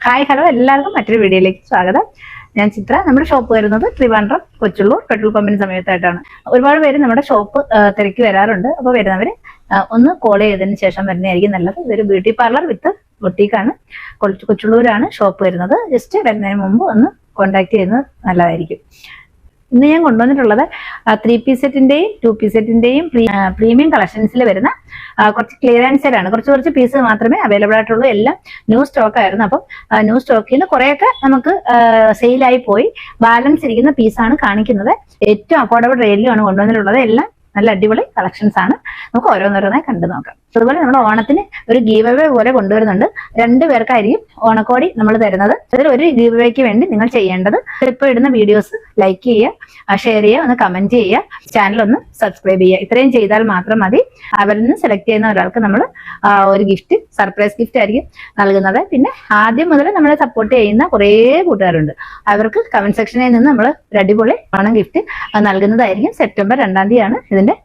Hi hello എല്ലാവർക്കും മറ്റൊരു വീഡിയോയിലേക്ക് സ്വാഗതം. ഞാൻ ചിത്ര. നമ്മുടെ ഷോപ്പ് വരുന്നത് ട്രിവാൻഡ്രം കൊച്ചുള്ളൂർ പെട്രോൾ പമ്പിന് സമീപത്തായിട്ടാണ്. ഒരുപാട് പേര് നമ്മുടെ ഷോപ്പ് തിരക്കി വരാറുണ്ട്. അപ്പോൾ വരുന്നവര് ഒന്ന് കോൾ ചെയ്തതിന് ശേഷം വരുന്നതായിരിക്കും നല്ലത്. ഇതൊരു ബ്യൂട്ടി പാർലർ വിത്ത് ബൊട്ടീക്കാണ്. കൊച്ചുള്ളൂരാണ് ഷോപ്പ് വരുന്നത്. ജസ്റ്റ് വരുന്നതിന് മുമ്പ് ഒന്ന് കോൺടാക്ട് ചെയ്യുന്നത് നല്ലതായിരിക്കും. ഇന്ന് ഞാൻ കൊണ്ടുവന്നിട്ടുള്ളത് 3 പീസ് സെറ്റിന്റെയും 2 പീസ് സെറ്റിന്റെയും പ്രീമിയം കളക്ഷൻസിൽ വരുന്ന കുറച്ച് ക്ലിയറൻസ് സെയിലാണ്. കുറച്ച് പീസ് മാത്രമേ അവൈലബിൾ ആയിട്ടുള്ളൂ. എല്ലാം ന്യൂ സ്റ്റോക്ക് ആയിരുന്നു. അപ്പം ന്യൂ സ്റ്റോക്കിൽ കുറെയൊക്കെ നമുക്ക് സെയിലായി പോയി. ബാലൻസ് ഇരിക്കുന്ന പീസാണ് കാണിക്കുന്നത്. ഏറ്റവും അഫോർഡബിൾ റേറ്റിലുമാണ് കൊണ്ടുവന്നിട്ടുള്ളത്. എല്ലാം നല്ല അടിപൊളി കളക്ഷൻസ് ആണ്. നമുക്ക് ഓരോന്നോരോന്നായി കണ്ടു നോക്കാം. അതുപോലെ നമ്മുടെ ഓണത്തിന് ഒരു ഗീവ് അവേ പോലെ കൊണ്ടുവരുന്നുണ്ട്. 2 പേർക്കായിരിക്കും ഓണക്കോടി നമ്മൾ തരുന്നത്. അതിൽ ഒരു ഗീവ് അവേക്ക് വേണ്ടി നിങ്ങൾ ചെയ്യേണ്ടത് ഇപ്പോൾ ഇടുന്ന വീഡിയോസ് ലൈക്ക് ചെയ്യുക, ഷെയർ ചെയ്യുക, ഒന്ന് കമന്റ് ചെയ്യുക, ചാനൽ ഒന്ന് സബ്സ്ക്രൈബ് ചെയ്യുക. ഇത്രയും ചെയ്താൽ മാത്രം മതി. അവരിൽ നിന്ന് സെലക്ട് ചെയ്യുന്ന ഒരാൾക്ക് നമ്മൾ ഒരു ഗിഫ്റ്റ്, സർപ്രൈസ് ഗിഫ്റ്റ് ആയിരിക്കും നൽകുന്നത്. പിന്നെ ആദ്യം മുതൽ നമ്മളെ സപ്പോർട്ട് ചെയ്യുന്ന കുറേ കൂട്ടുകാരുണ്ട്. അവർക്ക് കമന്റ് സെക്ഷനിൽ നിന്ന് നമ്മൾ ഒരു അടിപൊളി ഓണം ഗിഫ്റ്റ് നൽകുന്നതായിരിക്കും. സെപ്റ്റംബർ 2-ാം തീയതിയാണ് ഇതിന്റെ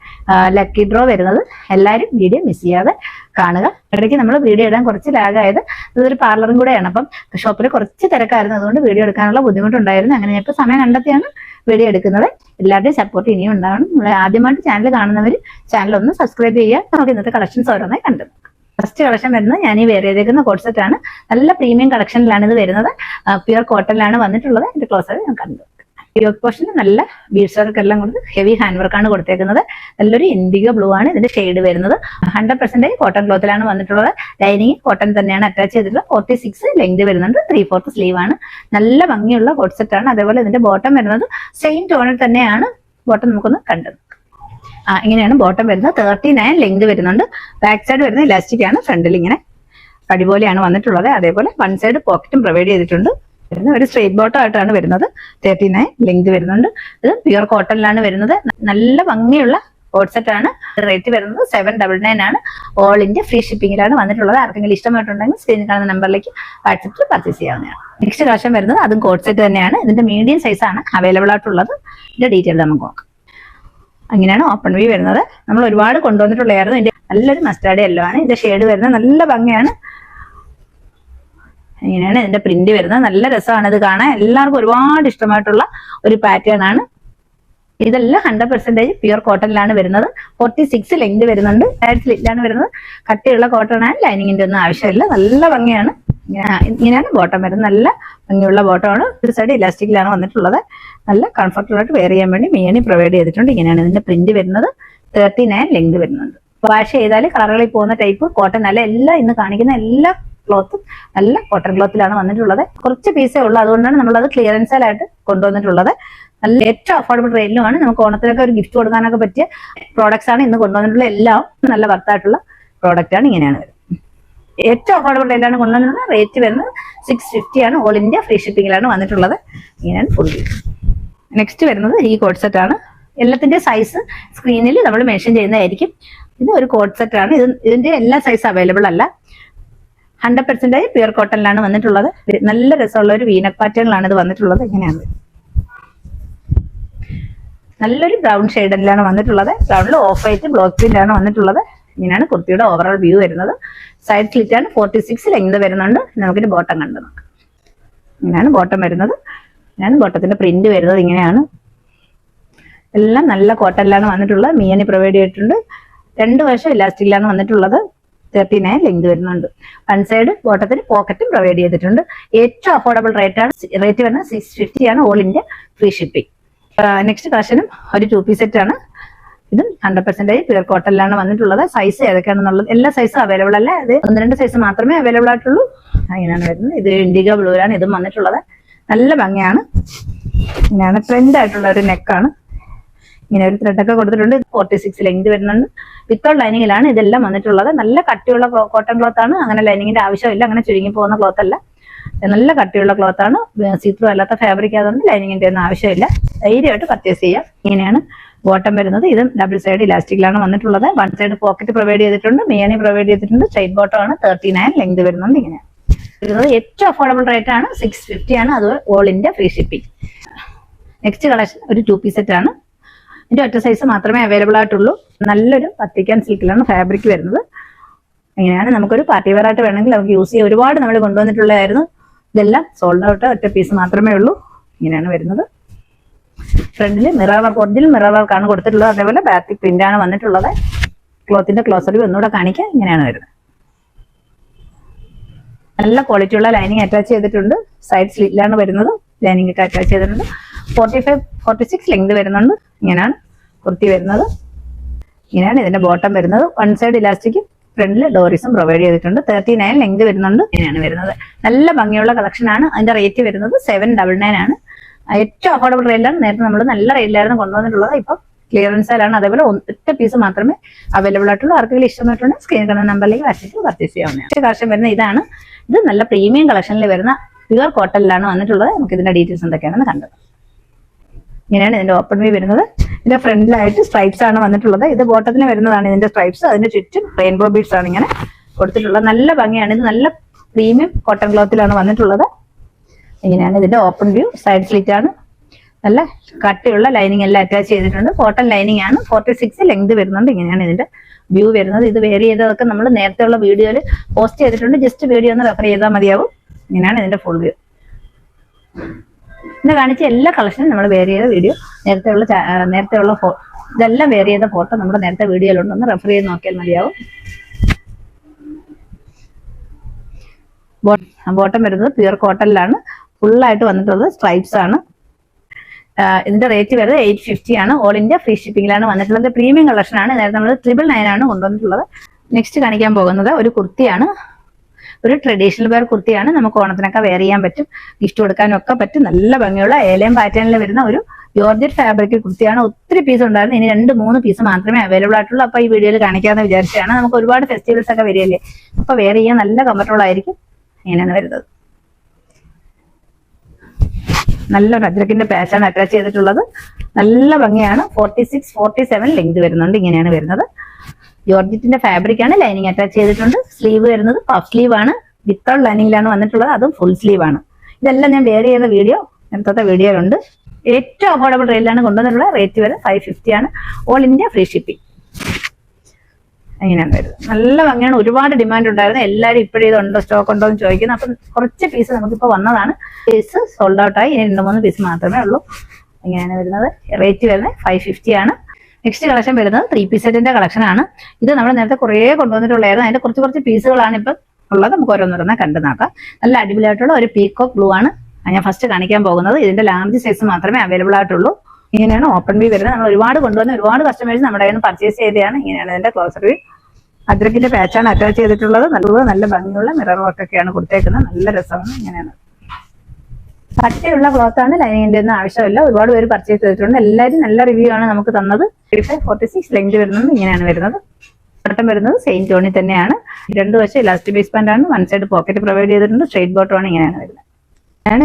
ലക്കി ഡ്രോ വരുന്നത്. എല്ലാവരും വീഡിയോ മിസ് ചെയ്യാതെ കാണുക. ഇടയ്ക്ക് നമ്മൾ വീഡിയോ ഇടാൻ കുറച്ച് ലാഗായത് ഇതൊരു പാർലറും കൂടെയാണ്. അപ്പം ഷോപ്പിൽ കുറച്ച് തിരക്കായിരുന്നു. അതുകൊണ്ട് വീഡിയോ എടുക്കാനുള്ള ബുദ്ധിമുട്ടുണ്ടായിരുന്നു. അങ്ങനെ ഇപ്പോൾ സമയം കണ്ടെത്തിയാണ് വീഡിയോ എടുക്കുന്നത്. എല്ലാവരുടെയും സപ്പോർട്ട് ഇനിയും ഉണ്ടാവണം. നമ്മൾ ആദ്യമായിട്ട് ചാനൽ കാണുന്നവർ ചാനൽ ഒന്ന് സബ്സ്ക്രൈബ് ചെയ്യുക. നമുക്ക് ഇന്നത്തെ കളക്ഷൻസ് ഓരോന്നായി കണ്ടു. ഫസ്റ്റ് കളക്ഷൻ വരുന്നത് ഞാൻ ഈ വെയർ ചെയ്തേക്കുന്ന കോട്ട് സെറ്റ് ആണ്. നല്ല പ്രീമിയം കളക്ഷനിലാണ് ഇത് വരുന്നത്. പ്യുവർ കോട്ടണിലാണ് വന്നിട്ടുള്ളത്. എന്റെ ക്ലോസ് ഞാൻ കണ്ടു. യോക്ക് പോർഷന് നല്ല ബീഡ്സ് വർക്ക് എല്ലാം കൊടുത്ത് ഹെവി ഹാൻഡ് വർക്കാണ് കൊടുത്തേക്കുന്നത്. നല്ലൊരു ഇൻഡിഗോ ബ്ലൂ ആണ് ഇതിന്റെ ഷെയ്ഡ് വരുന്നത്. 100% കോട്ടൺ ക്ലോത്തിലാണ് വന്നിട്ടുള്ളത്. ലൈനിങ് കോട്ടൺ തന്നെയാണ് അറ്റാച്ച് ചെയ്തിട്ടുള്ളത്. 46 ലെങ്ത് വരുന്നുണ്ട്. 3/4 സ്ലീവ് ആണ്. നല്ല ഭംഗിയുള്ള കോട്ട് സെറ്റ് ആണ്. അതേപോലെ ഇതിന്റെ ബോട്ടം വരുന്നത് സെയിം ടോണിൽ തന്നെയാണ്. ബോട്ടം നമുക്കൊന്ന് കണ്ടത്. ഇങ്ങനെയാണ് ബോട്ടം വരുന്നത്. 39 ലെങ്ത് വരുന്നുണ്ട്. ബാക്ക് സൈഡ് വരുന്ന ഇലാസ്റ്റിക് ആണ്. ഫ്രണ്ടിൽ ഇങ്ങനെ പടിപോലെയാണ് വന്നിട്ടുള്ളത്. അതേപോലെ 1 സൈഡ് പോക്കറ്റും പ്രൊവൈഡ് ചെയ്തിട്ടുണ്ട്. ഒരു സ്ട്രേറ്റ് ബോട്ടം ആയിട്ടാണ് വരുന്നത്. 39 ലെങ്ത് വരുന്നുണ്ട്. ഇത് പ്യുവർ കോട്ടണിലാണ് വരുന്നത്. നല്ല ഭംഗിയുള്ള കോട്ട് സെറ്റ് ആണ്. റേറ്റ് വരുന്നത് 799 ആണ്. ഓൾ ഇന്ത്യ ഫ്രീ ഷിപ്പിംഗിലാണ് വന്നിട്ടുള്ളത്. ആർക്കെങ്കിലും ഇഷ്ടമായിട്ടുണ്ടെങ്കിൽ സ്ക്രീനിൽ കാണുന്ന നമ്പറിലേക്ക് വാട്സപ്പിൽ പർച്ചേസ് ചെയ്യാവുന്നതാണ്. നെക്സ്റ്റ് കളക്ഷൻ വരുന്നത് അതും കോട്ട് സെറ്റ് തന്നെയാണ്. ഇതിന്റെ മീഡിയം സൈസ് ആണ് അവൈലബിൾ ആയിട്ടുള്ളത്. ഇതിന്റെ ഡീറ്റെയിൽ നമുക്ക് നോക്കാം. അങ്ങനെയാണ് ഓപ്പൺ വ്യൂ വരുന്നത്. നമ്മൾ ഒരുപാട് കൊണ്ടുവന്നിട്ടുള്ളതായിരുന്നു. ഇതിന്റെ നല്ലൊരു മസ്റ്റാർഡ് യെല്ലോ ആണ്. ഇതിന്റെ ഷെയ്ഡ് വരുന്നത് നല്ല ഭംഗിയാണ്. ഇങ്ങനെയാണ് ഇതിന്റെ പ്രിന്റ് വരുന്നത്. നല്ല രസമാണ് ഇത് കാണാൻ. എല്ലാവർക്കും ഒരുപാട് ഇഷ്ടമായിട്ടുള്ള ഒരു പാറ്റേൺ ആണ്. ഇതെല്ലാം 100% പ്യുവർ കോട്ടണിലാണ് വരുന്നത്. 46 ലെങ്ത് വരുന്നുണ്ട്. സൈഡ് സ്ലിറ്റിലാണ് വരുന്നത്. കട്ടിയുള്ള കോട്ടൺ ആണ്. ലൈനിങ്ങിന്റെ ഒന്നും ആവശ്യമില്ല. നല്ല ഭംഗിയാണ്. ഇങ്ങനെയാണ് ബോട്ടം വരുന്നത്. നല്ല ഭംഗിയുള്ള ബോട്ടമാണ്. ഒരു സൈഡ് ഇലാസ്റ്റിക്കിലാണ് വന്നിട്ടുള്ളത്. നല്ല കംഫർട്ടബിളായിട്ട് വെയർ ചെയ്യാൻ വേണ്ടി മിയനി പ്രൊവൈഡ് ചെയ്തിട്ടുണ്ട്. ഇങ്ങനെയാണ് ഇതിന്റെ പ്രിന്റ് വരുന്നത്. 39 ലെങ്ത് വരുന്നുണ്ട്. വാഷ് ചെയ്താൽ കളറുകളിൽ പോകുന്ന ടൈപ്പ് കോട്ടൺ അല്ല. എല്ലാം ഇന്ന് കാണിക്കുന്ന എല്ലാ ക്ലോത്തും നല്ല കോട്ടൺ ക്ലോത്തിലാണ് വന്നിട്ടുള്ളത്. കുറച്ച് പീസേ ഉള്ളൂ. അതുകൊണ്ടാണ് നമ്മളത് ക്ലിയറൻസ് സെയിലായിട്ട് കൊണ്ടുവന്നിട്ടുള്ളത്. നല്ല ഏറ്റവും അഫോർഡബിൾ റേറ്റിലുമാണ്. നമുക്ക് ഓണത്തിനൊക്കെ ഒരു ഗിഫ്റ്റ് കൊടുക്കാനൊക്കെ പറ്റിയ പ്രോഡക്ട്സ് ആണ് ഇന്ന് കൊണ്ടുവന്നിട്ടുള്ള. എല്ലാം നല്ല വർത്തായിട്ടുള്ള പ്രോഡക്റ്റ് ആണ്. ഇങ്ങനെയാണ് വരുന്നത്. ഏറ്റവും അഫോർഡബിൾ റേറ്റിലാണ് കൊണ്ടുവന്നിട്ടുള്ളത്. റേറ്റ് വരുന്നത് 650 ആണ്. ഓൾ ഇന്ത്യ ഫ്രീ ഷിപ്പിംഗിലാണ് വന്നിട്ടുള്ളത്. ഇങ്ങനെയാണ് ഫുൾ. നെക്സ്റ്റ് വരുന്നത് ഈ കോട്ട് സെറ്റ് ആണ്. എല്ലാത്തിന്റെ സൈസ് സ്ക്രീനിൽ നമ്മൾ മെൻഷൻ ചെയ്യുന്നതായിരിക്കും. ഇത് ഒരു കോട്ട് സെറ്റ് ആണ്. ഇതിന്റെ എല്ലാ സൈസ് അവൈലബിൾ അല്ല. 100% പ്യുവർ കോട്ടണിലാണ് വന്നിട്ടുള്ളത്. നല്ല രസമുള്ള ഒരു വീനക് പാറ്റേണിലാണ് ഇത് വന്നിട്ടുള്ളത്. ഇങ്ങനെയാണ് നല്ലൊരു ബ്രൗൺ ഷെയ്ഡിലാണ് വന്നിട്ടുള്ളത്. ബ്രൗണിൽ ഓഫ് വൈറ്റ് ബ്ലോക്ക് പ്രിന്റ് ആണ് വന്നിട്ടുള്ളത്. ഇങ്ങനെയാണ് കുർത്തിയുടെ ഓവറോൾ വ്യൂ വരുന്നത്. സൈഡ് സ്ലിറ്റ് ആണ്. 46 ലെങ്ത് വരുന്നുണ്ട്. നമുക്കിന്റെ ബോട്ടം കണ്ടു നോക്കാം. ഇങ്ങനെയാണ് ബോട്ടം വരുന്നത്. ഇങ്ങനെയാണ് ബോട്ടത്തിന്റെ പ്രിന്റ് വരുന്നത്. ഇങ്ങനെയാണ് എല്ലാം നല്ല കോട്ടണിലാണ് വന്നിട്ടുള്ളത്. മിയനി പ്രൊവൈഡ് ചെയ്തിട്ടുണ്ട്. 2 വശം ഇലാസ്റ്റിക്കിലാണ് വന്നിട്ടുള്ളത്. 39 ലെങ്ത് വരുന്നുണ്ട്. 1 സൈഡ് ബോട്ടത്തിന് പോക്കറ്റും പ്രൊവൈഡ് ചെയ്തിട്ടുണ്ട്. ഏറ്റവും അഫോർഡബിൾ റേറ്റ് ആണ്. റേറ്റ് വരുന്നത് 650 ആണ്. All India free shipping. Next കളക്ഷനും ഒരു 2 പീസ് സെറ്റ് ആണ്. ഇതും 100% പ്യുവർ കോട്ടണിലാണ് വന്നിട്ടുള്ളത്. സൈസ് ഏതൊക്കെയാണെന്നുള്ളത് എല്ലാ സൈസും അവൈലബിൾ അല്ല. ഇത് 1-2 സൈസ് മാത്രമേ അവൈലബിൾ ആയിട്ടുള്ളൂ. അങ്ങനെയാണ് വരുന്നത്. ഇത് ഇൻഡിഗോ ബ്ലൂലാണ് ഇതും വന്നിട്ടുള്ളത്. നല്ല ഭംഗിയാണ്. ഇങ്ങനെയാണ് ട്രെൻഡ് ആയിട്ടുള്ള ഒരു നെക്കാണ്. ഇങ്ങനെ ഒരു ത്രെഡൊക്കെ കൊടുത്തിട്ടുണ്ട്. 46 ലെങ്ത് വരുന്നുണ്ട്. വിത്തൗട്ട് ലൈനിങ്ങിലാണ് ഇതെല്ലാം വന്നിട്ടുള്ളത്. നല്ല കട്ടിയുള്ള കോട്ടൺ ക്ലോത്ത് ആണ്. അങ്ങനെ ലൈനിങ്ങിന്റെ ആവശ്യമില്ല. അങ്ങനെ ചുരുങ്ങി പോകുന്ന ക്ലോത്ത് അല്ല. നല്ല കട്ടിയുള്ള ക്ലോത്ത് ആണ്. സീത്രൂ അല്ലാത്ത ഫാബ്രിക് ആയതുകൊണ്ട് ലൈനിങ്ങിന്റെ ഒന്നും ആവശ്യമില്ല. ധൈര്യമായിട്ട് പർച്ചേസ് ചെയ്യാം. ഇങ്ങനെയാണ് ബോട്ടം വരുന്നത്. ഇതും ഡബിൾ സൈഡ് ഇലാസ്റ്റിക്കിലാണ് വന്നിട്ടുള്ളത്. 1 സൈഡ് പോക്കറ്റ് പ്രൊവൈഡ് ചെയ്തിട്ടുണ്ട്. മിയനി പ്രൊവൈഡ് ചെയ്തിട്ടുണ്ട്. സ്ട്രൈറ്റ് ബോട്ടം ആണ്. 39 ലെങ്ത് വരുന്നുണ്ട്. ഇങ്ങനെയാണ് വരുന്നത്. ഏറ്റവും അഫോർഡബിൾ റേറ്റ് ആണ്. 650 ആണ്. അത് all India free shipping. Next collection ഒരു 2 പീസ് സെറ്റ് ആണ്. ഇതിന്റെ ഒറ്റ സൈസ് മാത്രമേ അവൈലബിൾ ആയിട്ടുള്ളൂ. നല്ലൊരു പത്തിക്കാൻ സിൽക്കിലാണ് ഫാബ്രിക് വരുന്നത്. ഇങ്ങനെയാണ്. നമുക്കൊരു പാർട്ടി വെയർ ആയിട്ട് വേണമെങ്കിൽ നമുക്ക് യൂസ് ചെയ്യാം. ഒരുപാട് നമ്മൾ കൊണ്ടുവന്നിട്ടുള്ളതായിരുന്നു. ഇതെല്ലാം സോൾഡ് ഔട്ട്, ഒറ്റ പീസ് മാത്രമേ ഉള്ളൂ. ഇങ്ങനെയാണ് വരുന്നത്. ഫ്രണ്ടിൽ മിറർ വർക്ക്, ഒറിജിനൽ മിറർ വർക്കാണ് കൊടുത്തിട്ടുള്ളത്. അതേപോലെ ബാക്ക് പ്രിന്റ് ആണ് വന്നിട്ടുള്ളത്. ക്ലോത്തിന്റെ ക്ലോസർ വ്യൂ ഒന്നുകൂടെ കാണിക്കാം. ഇങ്ങനെയാണ് വരുന്നത്. നല്ല ക്വാളിറ്റി ഉള്ള ലൈനിങ് അറ്റാച്ച് ചെയ്തിട്ടുണ്ട്. സൈഡ് സ്ലിറ്റിലാണ് വരുന്നത്. ലൈനിങ് ഒക്കെ അറ്റാച്ച് ചെയ്തിട്ടുണ്ട്. 45-46 ലെങ്ത് വരുന്നുണ്ട്. ഇങ്ങനെയാണ് കുർത്തി വരുന്നത്. ഇങ്ങനെയാണ് ഇതിന്റെ ബോട്ടം വരുന്നത്. വൺ സൈഡ് ഇലാസ്റ്റിക്കും ഫ്രണ്ടിൽ ഡോറിസും പ്രൊവൈഡ് ചെയ്തിട്ടുണ്ട്. 39 ലെങ്ത് വരുന്നുണ്ട്. ഇങ്ങനെയാണ് വരുന്നത്. നല്ല ഭംഗിയുള്ള കളക്ഷൻ ആണ്. അതിന്റെ റേറ്റ് വരുന്നത് 799 ആണ്. ഏറ്റവും അഫോർഡബിൾ റേറ്റിലാണ്. നേരത്തെ നമ്മൾ നല്ല റേറ്റിലായിരുന്നു കൊണ്ടുവന്നിട്ടുള്ളത്. ഇപ്പം ക്ലിയറൻസ് സെയിലാണ്. അതേപോലെ ഒറ്റ പീസ് മാത്രമേ അവൈലബിൾ ആയിട്ടുള്ളൂ. ആർക്കെങ്കിലും ഇഷ്ടമായിട്ടുണ്ടെങ്കിൽ സ്ക്രീൻ കാണുന്ന നമ്പറിലേക്ക് വാട്സ്ആപ്പിൽ പർച്ചേസ് ചെയ്യാവുന്നതാണ്. കളക്ഷൻ വരുന്ന ഇതാണ്. ഇത് നല്ല പ്രീമിയം കളക്ഷനിൽ വരുന്ന പ്യുവർ കോട്ടണിലാണ് വന്നിട്ടുള്ളത്. നമുക്ക് ഇതിന്റെ ഡീറ്റെയിൽസ് എന്തൊക്കെയാണെന്ന് കണ്ടത്. ഇങ്ങനെയാണ് ഇതിന്റെ ഓപ്പൺ വ്യൂ വരുന്നത്. ഇതിന്റെ ഫ്രണ്ടിലായിട്ട് സ്ട്രൈപ്സ് ആണ് വന്നിട്ടുള്ളത്. ഇത് ബോട്ടത്തിന് വരുന്നതാണ് ഇതിന്റെ സ്ട്രൈപ്സ്. അതിന്റെ ചുറ്റും റെയിൻബോ ബീഡ്സ് ആണ് ഇങ്ങനെ കൊടുത്തിട്ടുള്ളത്. നല്ല ഭംഗിയാണ്. ഇത് നല്ല പ്രീമിയം കോട്ടൺ ക്ലോത്തിലാണ് വന്നിട്ടുള്ളത്. ഇങ്ങനെയാണ് ഇതിന്റെ ഓപ്പൺ വ്യൂ. സൈഡ് സ്ലിറ്റ് ആണ്. നല്ല കട്ടിയുള്ള ലൈനിങ് എല്ലാം അറ്റാച്ച് ചെയ്തിട്ടുണ്ട്. കോട്ടൺ ലൈനിങ് ആണ്. 46 ലെങ്ത് വരുന്നുണ്ട്. ഇങ്ങനെയാണ് ഇതിന്റെ വ്യൂ വരുന്നത്. ഇത് വേരി ചെയ്തതൊക്കെ നമ്മൾ നേരത്തെ ഉള്ള വീഡിയോയിൽ പോസ്റ്റ് ചെയ്തിട്ടുണ്ട്. ജസ്റ്റ് വീഡിയോ ഒന്ന് റെഫർ ചെയ്താൽ മതിയാവും. ഇങ്ങനെയാണ് ഇതിന്റെ ഫുൾ വ്യൂ. ഇന്ന് കാണിച്ച എല്ലാ കളക്ഷനും നമ്മൾ വേരി ചെയ്ത വീഡിയോ നേരത്തെ ഉള്ള ഇതെല്ലാം വേരി ചെയ്ത ഫോട്ടോ നമ്മുടെ നേരത്തെ വീഡിയോയിലുണ്ട്. ഒന്ന് റെഫർ ചെയ്ത് നോക്കിയാൽ മതിയാവും. ബോട്ടം വരുന്നത് പ്യുവർ കോട്ടണിലാണ്. ഫുള്ളായിട്ട് വന്നിട്ടുള്ളത് സ്ട്രൈപ്സ് ആണ്. ഇതിന്റെ റേറ്റ് വരുന്നത് 850 ആണ്. ഓൾ ഇന്ത്യ ഫ്രീ ഷിപ്പിംഗിലാണ് വന്നിട്ടുള്ളത്. പ്രീമിയം കളക്ഷൻ ആണ്. നേരത്തെ നമ്മൾ 999 ആണ് കൊണ്ടുവന്നിട്ടുള്ളത്. നെക്സ്റ്റ് കാണിക്കാൻ പോകുന്നത് ഒരു കുർത്തിയാണ്. ഒരു ട്രഡീഷണൽ വെയർ കുർത്തിയാണ്. നമുക്ക് ഓണത്തിനൊക്കെ വെയർ ചെയ്യാൻ പറ്റും. ഗിഫ്റ്റ് കൊടുക്കാനും ഒക്കെ പറ്റും. നല്ല ഭംഗിയുള്ള ഏലയം പാറ്റേണിൽ വരുന്ന ഒരു ജോർജറ്റ് ഫാബ്രിക് കുർത്തിയാണ്. ഒത്തിരി പീസ് ഉണ്ടായിരുന്നു. ഇനി 2-3 പീസ് മാത്രമേ അവൈലബിൾ ആയിട്ടുള്ളൂ. അപ്പൊ ഈ വീഡിയോയിൽ കാണിക്കാമെന്ന് വിചാരിച്ചാണ്. നമുക്ക് ഒരുപാട് ഫെസ്റ്റിവൽസ് ഒക്കെ വരികയല്ലേ. അപ്പൊ വെയർ ചെയ്യാൻ നല്ല കംഫർട്ടബിൾ ആയിരിക്കും. ഇങ്ങനെയാണ് വരുന്നത്. നല്ലൊരു അജ്രക്കിന്റെ പാച്ചാണ് അറ്റാച്ച് ചെയ്തിട്ടുള്ളത്. നല്ല ഭംഗിയാണ്. 46-47 ലെങ്ത് വരുന്നുണ്ട്. ഇങ്ങനെയാണ് വരുന്നത്. ജോർജറ്റിന്റെ ഫാബ്രിക് ആണ്. ലൈനിങ് അറ്റാച്ച് ചെയ്തിട്ടുണ്ട്. സ്ലീവ് വരുന്നത് പഫ് സ്ലീവ് ആണ്. വിത്തൗട്ട് ലൈനിങ്ങിലാണ് വന്നിട്ടുള്ളത്. അതും ഫുൾ സ്ലീവ് ആണ്. ഇതെല്ലാം ഞാൻ വെയർ ചെയ്ത വീഡിയോ നേരത്തെ വീഡിയോയിലുണ്ട്. ഏറ്റവും അഫോർഡബിൾ റേറ്റിലാണ് കൊണ്ടുവന്നിട്ടുള്ളത്. റേറ്റ് വരെ 550 ആണ്. All India free shipping. അങ്ങനെയാണ് വരുന്നത്. നല്ല ഭംഗിയാണ്. ഒരുപാട് ഡിമാൻഡ് ഉണ്ടായിരുന്നു. എല്ലാവരും ഇപ്പോഴും ഇതുണ്ടോ, സ്റ്റോക്ക് ഉണ്ടോ എന്ന് ചോദിക്കുന്നു. അപ്പം കുറച്ച് പീസ് നമുക്കിപ്പോൾ വന്നതാണ്. പീസ് സോൾഡ് ഔട്ട് ആയി. ഇനി 2-3 പീസ് മാത്രമേ ഉള്ളൂ. ഇങ്ങനെയാണ് വരുന്നത്. റേറ്റ് വരുന്നത് 550 ആണ്. നെക്സ്റ്റ് കളക്ഷൻ വരുന്നത് 3 പീസ് സെറ്റിന്റെ കളക്ഷൻ ആണ്. ഇത് നമ്മൾ നേരത്തെ കുറേ കൊണ്ടുവന്നിട്ടുള്ളതായിരുന്നു. അതിന്റെ കുറച്ച് പീസുകളാണ് ഇപ്പം ഉള്ളത്. നമുക്ക് ഓരോന്നോരോന്ന് കണ്ടു നോക്കാം. നല്ല അടിപൊളിയായിട്ടുള്ള ഒരു പീക്കോക്ക് ബ്ലൂ ആണ് ഞാൻ ഫസ്റ്റ് കാണിക്കാൻ പോകുന്നത്. ഇതിന്റെ ലാർജ് സൈസ് മാത്രമേ അവൈലബിൾ ആയിട്ടുള്ളൂ. ഇങ്ങനെയാണ് ഓപ്പൺ വ്യൂ വരുന്നത്. നമ്മൾ ഒരുപാട് കൊണ്ടുവന്ന് ഒരുപാട് കസ്റ്റമേഴ്സ് നമ്മുടെ കയ്യിൽ നിന്ന് പർച്ചേസ് ചെയ്തതാണ്. ഇങ്ങനെയാണ് ഇതിന്റെ ക്ലോസർ വ്യൂ. അജ്രക്കിന്റെ പാച്ചാണ് അറ്റാച്ച് ചെയ്തിട്ടുള്ളത്. നല്ല ഭംഗിയുള്ള മിറർ വർക്കൊക്കെയാണ് കൊടുത്തേക്കുന്നത്. നല്ല രസമാണ്. ഇങ്ങനെയാണ് കട്ടിയുള്ള ക്ലോത്ത് ആണ്. ലൈനിങ്ങിന്റെ ഒന്നും ആവശ്യമില്ല. ഒരുപാട് പേര് പർച്ചേസ് ചെയ്തിട്ടുണ്ട്. എല്ലാവരും നല്ല റിവ്യൂ ആണ് നമുക്ക് തന്നത്. 45-46 ലെങ്ത് വരുന്നത്. ഇങ്ങനെയാണ് വരുന്നത്. ബട്ടൺ വരുന്നത് സെയിം ടോണിൽ തന്നെയാണ്. 2 വശം ഇലാസ്റ്റിക് ബേസ് ബാൻഡ് ആണ്. 1 സൈഡ് പോക്കറ്റ് പ്രൊവൈഡ് ചെയ്തിട്ടുണ്ട്. സ്ട്രെയിറ്റ് ബോട്ടം ആണ്. ഇങ്ങനെയാണ് വരുന്നത്.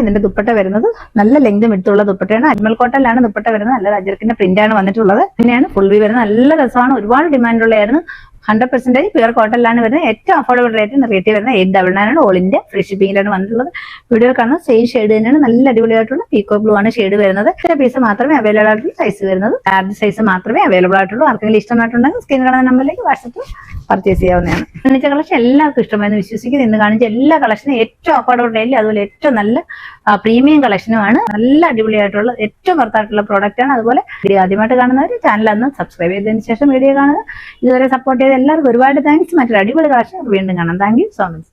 ഇതിന്റെ ദുപ്പട്ട വരുന്നത് നല്ല ലെങ്ത് വിട്ടുള്ള ദുപ്പട്ടയാണ്. അജ്മൽ കോട്ടണിലാണ് ദുപ്പട്ട വരുന്നത്. നല്ല അജ്രക്കിന്റെ പ്രിന്റ് ആണ് വന്നിട്ടുള്ളത്. പിന്നെയാണ് ഫുൾ വ്യൂ വരുന്നത്. നല്ല രസമാണ്. ഒരുപാട് ഡിമാൻഡ് ഉള്ളതായിരുന്നു. 100% പ്യുവർ കോട്ടണിലാണ് വരുന്നത്. ഏറ്റവും അഫോർഡബിൾ റേറ്റ് വരുന്നത് 899 ആണ്. ഓൾ ഇന്ത്യ ഫ്രീ ഷിപ്പിംഗിലാണ് വന്നിട്ടുള്ളത്. വീഡിയോ കാണുന്ന സെയിം ഷെയ്ഡ് തന്നെയാണ്. നല്ല അടിപൊളിയായിട്ടുള്ള പീക്കോ ബ്ലൂ ആണ് ഷെയ്ഡ് വരുന്നത്. ഇത്ര പീസ് മാത്രമേ അവൈലബിൾ ആയിട്ടുള്ള സൈസ് വരുന്നത്. ലാർജ് സൈസ് മാത്രമേ അവൈലബിൾ ആയിട്ടുള്ളൂ. ആർക്കെങ്കിലും ഇഷ്ടമായിട്ടുണ്ടെങ്കിൽ സ്ക്രീൻ കാണുന്ന നമ്പറിലേക്ക് വാട്സ്ആപ്പിൽ പർച്ചേസ് ചെയ്യാവുന്നതാണ്. കാണിച്ച കളക്ഷൻ എല്ലാവർക്കും ഇഷ്ടമായെന്ന് വിശ്വസിക്കുന്നു. ഇന്ന് കാണിച്ച എല്ലാ കളക്ഷനും ഏറ്റവും അഫോർഡബിൾ റേറ്റിൽ അതുപോലെ ഏറ്റവും നല്ല പ്രീമിയം കളക്ഷനുമാണ്. നല്ല അടിപൊളിയായിട്ടുള്ള ഏറ്റവും വർത്തായിട്ടുള്ള പ്രോഡക്റ്റ് ആണ്. അതുപോലെ വീഡിയോ ആദ്യമായിട്ട് കാണുന്നവർ ചാനൽ അന്ന് സബ്സ്ക്രൈബ് ചെയ്തതിന് ശേഷം വീഡിയോ കാണുക. ഇതുവരെ സപ്പോർട്ട് ചെയ്ത എല്ലാവർക്കും ഒരുപാട് താങ്ക്സ്. മറ്റൊരു അടിപൊളി കളക്ഷൻ വീണ്ടും കാണാം. Thank you so much.